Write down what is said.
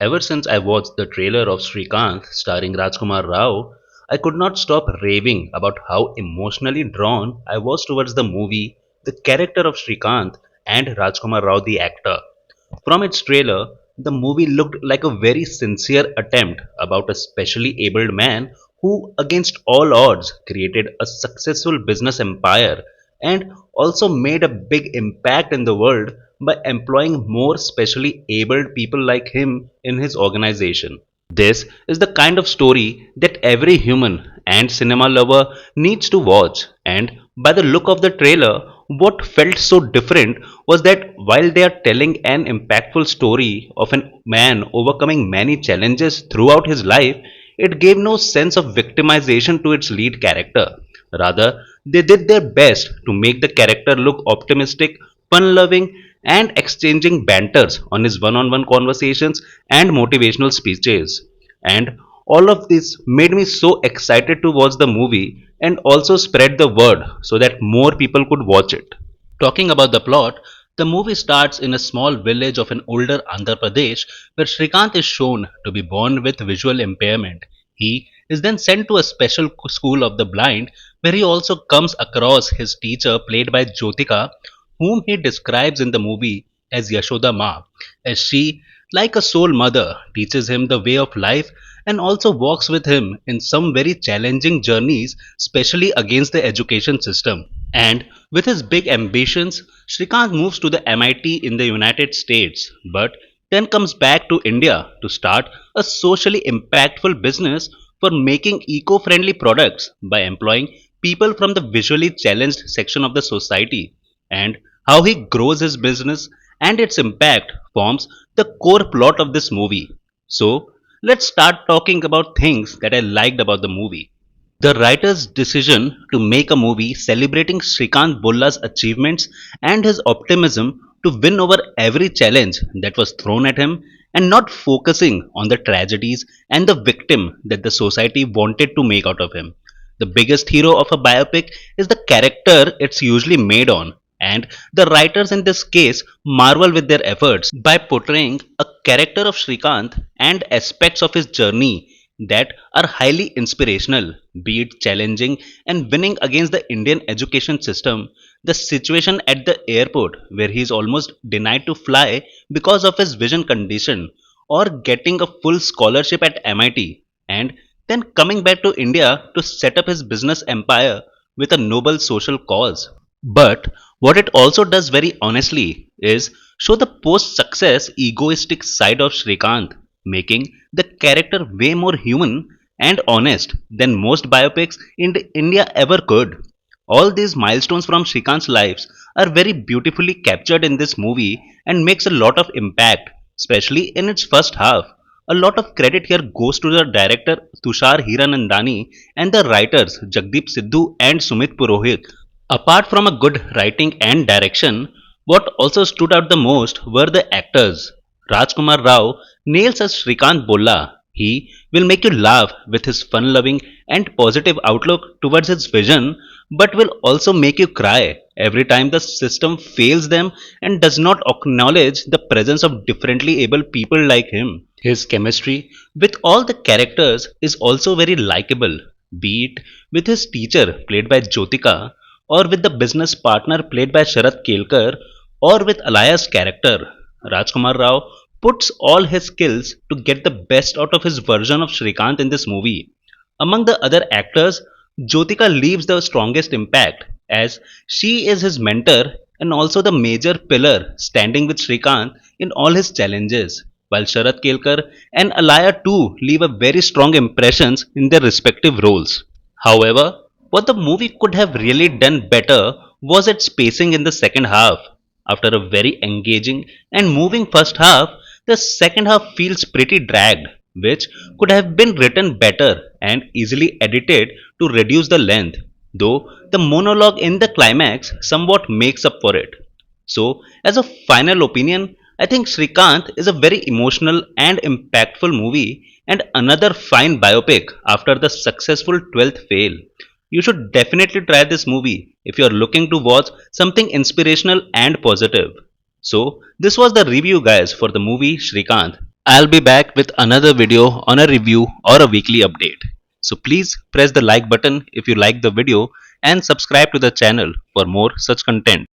Ever since I watched the trailer of Srikanth starring Rajkummar Rao, I could not stop raving about how emotionally drawn I was towards the movie, the character of Srikanth, and Rajkummar Rao the actor. From its trailer, the movie looked like a very sincere attempt about a specially abled man who, against all odds, created a successful business empire and also made a big impact in the world by employing more specially abled people like him in his organization. This is the kind of story that every human and cinema lover needs to watch, and by the look of the trailer, what felt so different was that while they are telling an impactful story of a man overcoming many challenges throughout his life, it gave no sense of victimization to its lead character. Rather, they did their best to make the character look optimistic, fun loving, and exchanging banters on his one on one conversations and motivational speeches. And all of this made me so excited to watch the movie and also spread the word so that more people could watch it. Talking about the plot, the movie starts in a small village of an older Andhra Pradesh where Srikanth is shown to be born with visual impairment. He is then sent to a special school of the blind where he also comes across his teacher played by Jyothika, whom he describes in the movie as Yashoda Ma, as she, like a soul mother, teaches him the way of life and also walks with him in some very challenging journeys, especially against the education system. And with his big ambitions, Srikanth moves to the MIT in the United States, but then comes back to India to start a socially impactful business for making eco friendly products by employing people from the visually challenged section of the society. And how he grows his business and its impact forms the core plot of this movie. So, let's start talking about things that I liked about the movie. The writer's decision to make a movie celebrating Srikanth Bolla's achievements and his optimism to win over every challenge that was thrown at him and not focusing on the tragedies and the victim that the society wanted to make out of him. The biggest hero of a biopic is the character it's usually made on, and the writers in this case marvel with their efforts by portraying a character of Srikanth and aspects of his journey that are highly inspirational, be it challenging and winning against the Indian education system, the situation at the airport where he is almost denied to fly because of his vision condition, or getting a full scholarship at MIT, and then coming back to India to set up his business empire with a noble social cause. But what it also does very honestly is show the post success egoistic side of Srikanth, making the character way more human and honest than most biopics in India ever could. All these milestones from Srikanth's lives are very beautifully captured in this movie and makes a lot of impact, especially in its first half. A lot of credit here goes to the director Tushar Hiranandani and the writers Jagdeep Sidhu and Sumit Purohit. Apart from a good writing and direction, what also stood out the most were the actors. Rajkummar Rao nails as Srikanth Bolla. He will make you laugh with his fun loving and positive outlook towards his vision, but will also make you cry every time the system fails them and does not acknowledge the presence of differently able people like him. His chemistry with all the characters is also very likable, be it with his teacher played by Jyothika, or with the business partner played by Sharad Kelkar, or with Alaya's character. Rajkumar Rao puts all his skills to get the best out of his version of Srikanth in this movie. Among the other actors, Jyotika leaves the strongest impact as she is his mentor and also the major pillar standing with Srikanth in all his challenges, while Sharad Kelkar and Alaya too leave a very strong impressions in their respective roles. However, what the movie could have really done better was its pacing in the second half. After a very engaging and moving first half, the second half feels pretty dragged, which could have been written better and easily edited to reduce the length, though the monologue in the climax somewhat makes up for it. So, as a final opinion, I think Srikanth is a very emotional and impactful movie and another fine biopic after the successful 12th fail. You should definitely try this movie if you are looking to watch something inspirational and positive. So, this was the review, guys, for the movie Srikanth. I'll be back with another video on a review or a weekly update. So please press the like button if you like the video and subscribe to the channel for more such content.